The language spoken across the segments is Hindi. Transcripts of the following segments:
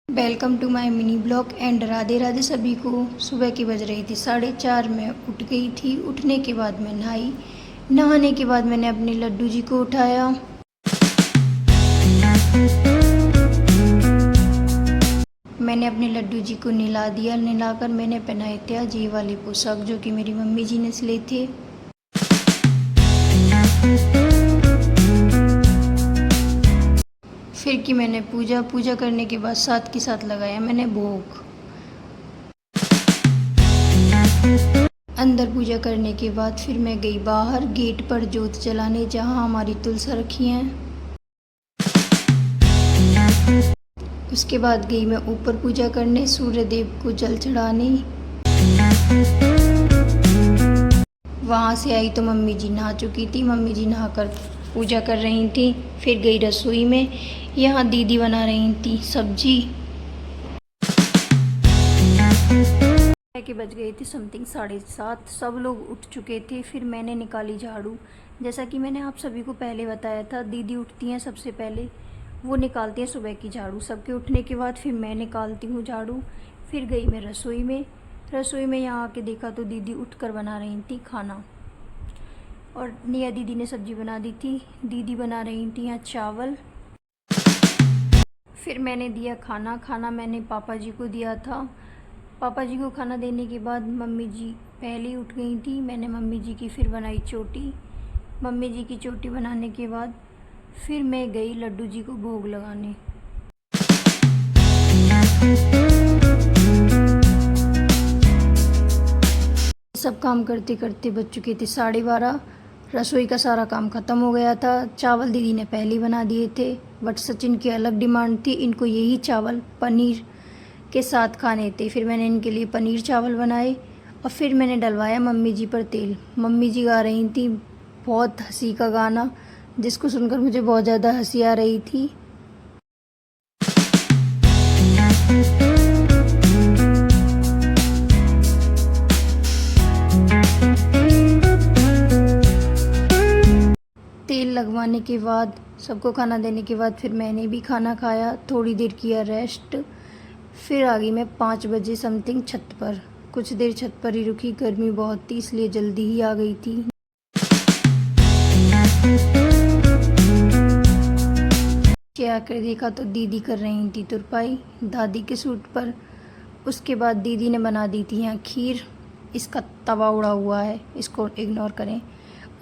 Welcome to my mini blog and Radhe Radhe सभी को। सुबह की बज रही थी 4:30। मैं उठ गई थी। उठने के बाद मैं नहाई। नहाने के बाद मैंने अपने लड्डू जी को उठाया। मैंने अपने लड्डू जी को नहला दिया। नहलाकर मैंने पहनाए थे आज ये वाले पोशाक जो कि मेरी मम्मी जी ने सिले थे। फिर की मैंने पूजा करने के बाद साथ के साथ लगाया मैंने भोग। अंदर पूजा करने के बाद फिर मैं गई बाहर गेट पर जोत जलाने, जहाँ हमारी तुलसी रखी हैं। उसके बाद गई मैं ऊपर पूजा करने, सूर्य देव को जल चढ़ाने। वहाँ से आई तो मम्मी जी नहा चुकी थी। मम्मी जी नहाकर पूजा कर रही थी। फिर गई रसोई में। यहाँ दीदी बना रही थी सब्जी। के बज गए थे समथिंग 7:30। सब लोग उठ चुके थे। फिर मैंने निकाली झाड़ू। जैसा कि मैंने आप सभी को पहले बताया था, दीदी उठती हैं सबसे पहले, वो निकालती हैं सुबह की झाड़ू। सबके उठने के बाद फिर मैं निकालती हूँ झाड़ू। फिर गई मैं रसोई में। यहाँ आके देखा तो दीदी उठकर बना रही थी खाना, और निया दीदी ने सब्जी बना दी थी। दीदी बना रही थी यहाँ चावल। फिर मैंने दिया खाना मैंने पापा जी को दिया था। पापा जी को खाना देने के बाद मम्मी जी पहले ही उठ गई थी। मैंने मम्मी जी की फिर बनाई चोटी। मम्मी जी की चोटी बनाने के बाद फिर मैं गई लड्डू जी को भोग लगाने। सब काम करते करते बज चुके थे 12:30। रसोई का सारा काम ख़त्म हो गया था। चावल दीदी ने पहले ही बना दिए थे, बट सचिन की अलग डिमांड थी, इनको यही चावल पनीर के साथ खाने थे। फिर मैंने इनके लिए पनीर चावल बनाए और फिर मैंने डलवाया मम्मी जी पर तेल। मम्मी जी गा रही थी बहुत हंसी का गाना, जिसको सुनकर मुझे बहुत ज़्यादा हंसी आ रही थी। तेल लगवाने के बाद, सबको खाना देने के बाद फिर मैंने भी खाना खाया, थोड़ी देर किया रेस्ट। फिर आ गई मैं 5 बजे समथिंग छत पर। कुछ देर छत पर ही रुकी, गर्मी बहुत थी इसलिए जल्दी ही आ गई थी। नीचे आकर देखा तो दीदी कर रही थी तुरपाई दादी के सूट पर। उसके बाद दीदी ने बना दी थी यहाँ खीर। इसका तवा उड़ा हुआ है, इसको इग्नोर करें।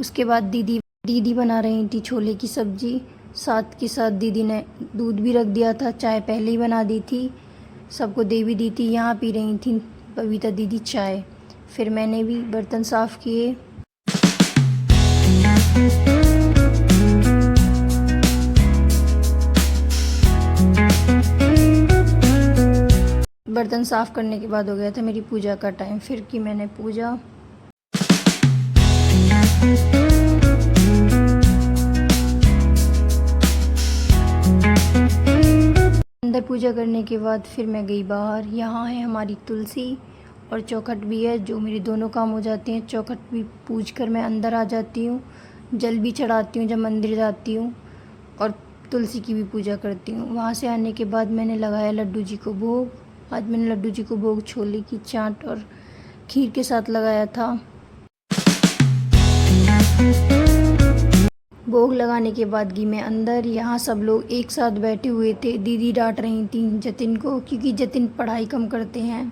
उसके बाद दीदी बना रही थी छोले की सब्जी। साथ के साथ दीदी ने दूध भी रख दिया था, चाय पहले ही बना दी थी, सबको दे भी दी थी। यहाँ पी रही थी बबीता दीदी चाय। फिर मैंने भी बर्तन साफ़ किए। बर्तन साफ़ करने के बाद हो गया था मेरी पूजा का टाइम। फिर की मैंने पूजा। अंदर पूजा करने के बाद फिर मैं गई बाहर। यहाँ है हमारी तुलसी और चौखट भी है, जो मेरे दोनों काम हो जाते हैं। चौखट भी पूज कर मैं अंदर आ जाती हूँ, जल भी चढ़ाती हूँ जब मंदिर जाती हूँ, और तुलसी की भी पूजा करती हूँ। वहाँ से आने के बाद मैंने लगाया लड्डू जी को भोग। आज मैंने लड्डू जी को भोग छोले की चाट और खीर के साथ लगाया था। भोग लगाने के बाद गई मैं अंदर। यहाँ सब लोग एक साथ बैठे हुए थे। दीदी डांट रही थी जतिन को, क्योंकि जतिन पढ़ाई कम करते हैं।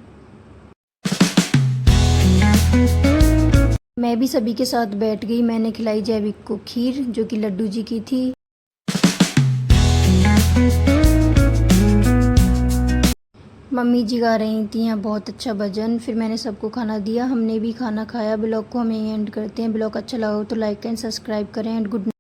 मैं भी सभी के साथ बैठ गई। मैंने खिलाई जैविक को खीर, जो कि लड्डू जी की थी। मम्मी जी गा रही थी यहाँ बहुत अच्छा भजन। फिर मैंने सबको खाना दिया, हमने भी खाना खाया। ब्लॉग को हम यहीं एंड करते हैं। ब्लॉग अच्छा लगा हो तो लाइक एंड सब्सक्राइब करें एंड गुड